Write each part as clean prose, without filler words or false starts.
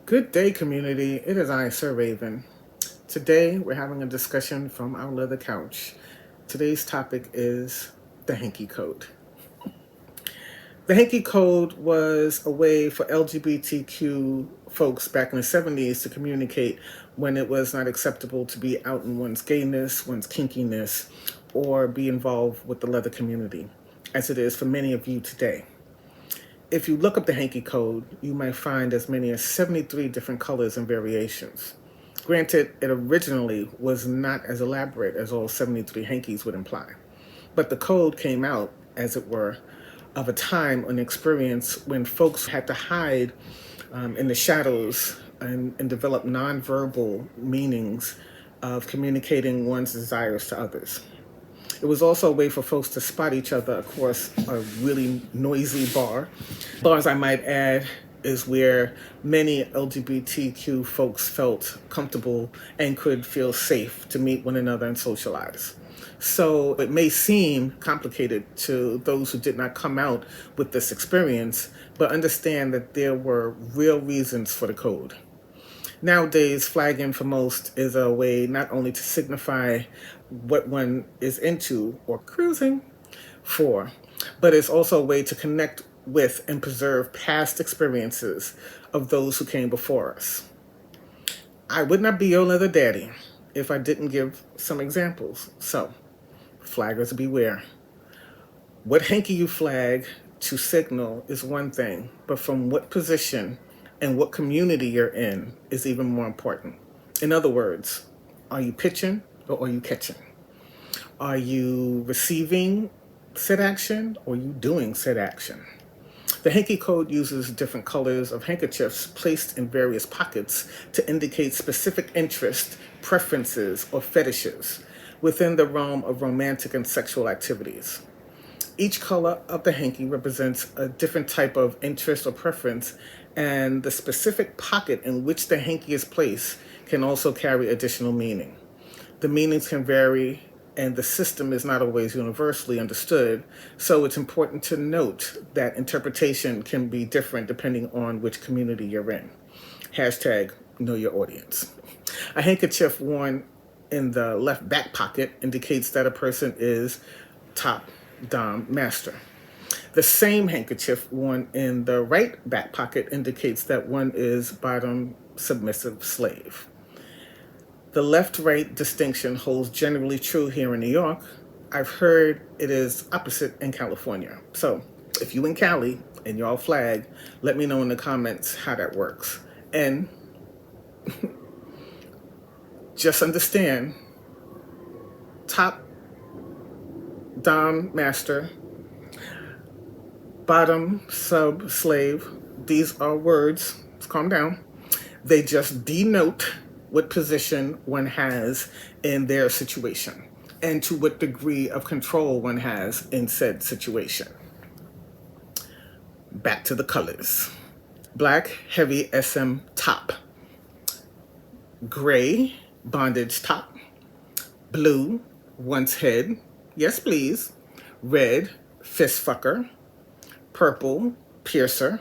Good day, community. It is I, Sir Raven. Today, we're having a discussion from our leather couch. Today's topic is the Hanky Code. The Hanky Code was a way for LGBTQ folks back in the 70s to communicate when it was not acceptable to be out in one's gayness, one's kinkiness, or be involved with the leather community, as it is for many of you today. If you look up the Hanky Code, you might find as many as 73 different colors and variations. Granted, it originally was not as elaborate as all 73 hankies would imply, but the code came out, as it were, of a time, an experience when folks had to hide in the shadows and develop nonverbal meanings of communicating one's desires to others. It was also a way for folks to spot each other across a really noisy bar. Bars, I might add, is where many LGBTQ folks felt comfortable and could feel safe to meet one another and socialize. So it may seem complicated to those who did not come out with this experience, but understand that there were real reasons for the code. Nowadays, flagging for most is a way not only to signify what one is into or cruising for, but it's also a way to connect with and preserve past experiences of those who came before us. I would not be your leather daddy if I didn't give some examples. So, flaggers beware. What hanky you flag to signal is one thing, but from what position and what community you're in is even more important. In other words, are you pitching or are you catching? Are you receiving said action or are you doing said action? The Hanky Code uses different colors of handkerchiefs placed in various pockets to indicate specific interests, preferences, or fetishes within the realm of romantic and sexual activities. Each color of the hanky represents a different type of interest or preference, and the specific pocket in which the hanky is placed can also carry additional meaning. The meanings can vary, and the system is not always universally understood, so it's important to note that interpretation can be different depending on which community you're in. Hashtag know your audience. A handkerchief worn in the left back pocket indicates that a person is top dom master. The same handkerchief worn in the right back pocket indicates that one is bottom submissive slave. The left-right distinction holds generally true here in New York. I've heard it is opposite in California. So if you in Cali and y'all flag, let me know in the comments how that works. And just understand, top dom master, bottom sub slave, these are words, let's calm down. They just denote what position one has in their situation and to what degree of control one has in said situation. Back to the colors. Black, heavy SM top. Gray, bondage top. Blue, once head, yes please. Red, fist fucker. Purple, piercer.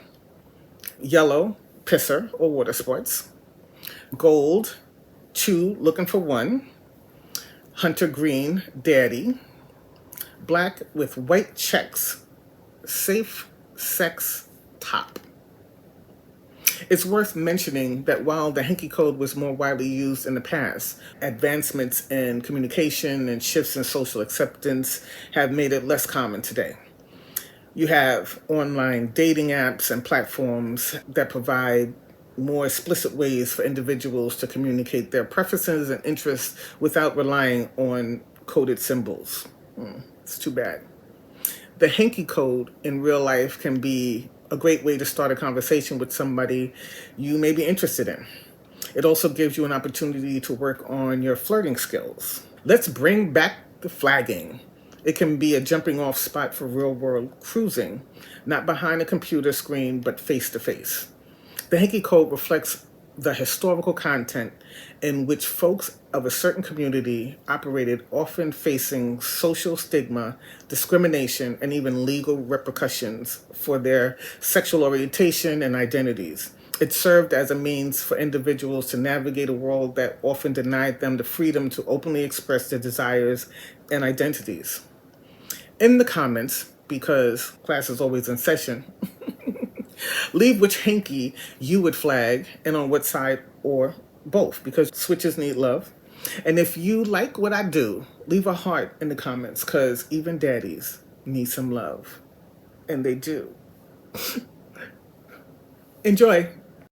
Yellow, pisser or water sports. Gold, 2 looking for 1. Hunter green, daddy. Black with white checks, safe sex top. It's worth mentioning that while the Hanky Code was more widely used in the past, advancements in communication and shifts in social acceptance have made it less common today. You have online dating apps and platforms that provide more explicit ways for individuals to communicate their preferences and interests without relying on coded symbols. It's too bad. The Hanky Code in real life can be a great way to start a conversation with somebody you may be interested in. It also gives you an opportunity to work on your flirting skills. Let's bring back the flagging. It can be a jumping off spot for real world cruising, not behind a computer screen, but face to face. The Hanky Code reflects the historical content in which folks of a certain community operated, often facing social stigma, discrimination, and even legal repercussions for their sexual orientation and identities. It served as a means for individuals to navigate a world that often denied them the freedom to openly express their desires and identities. In the comments, because class is always in session, leave which hanky you would flag and on what side, or both, because switches need love. And if you like what I do, leave a heart in the comments, because even daddies need some love. And they do. Enjoy.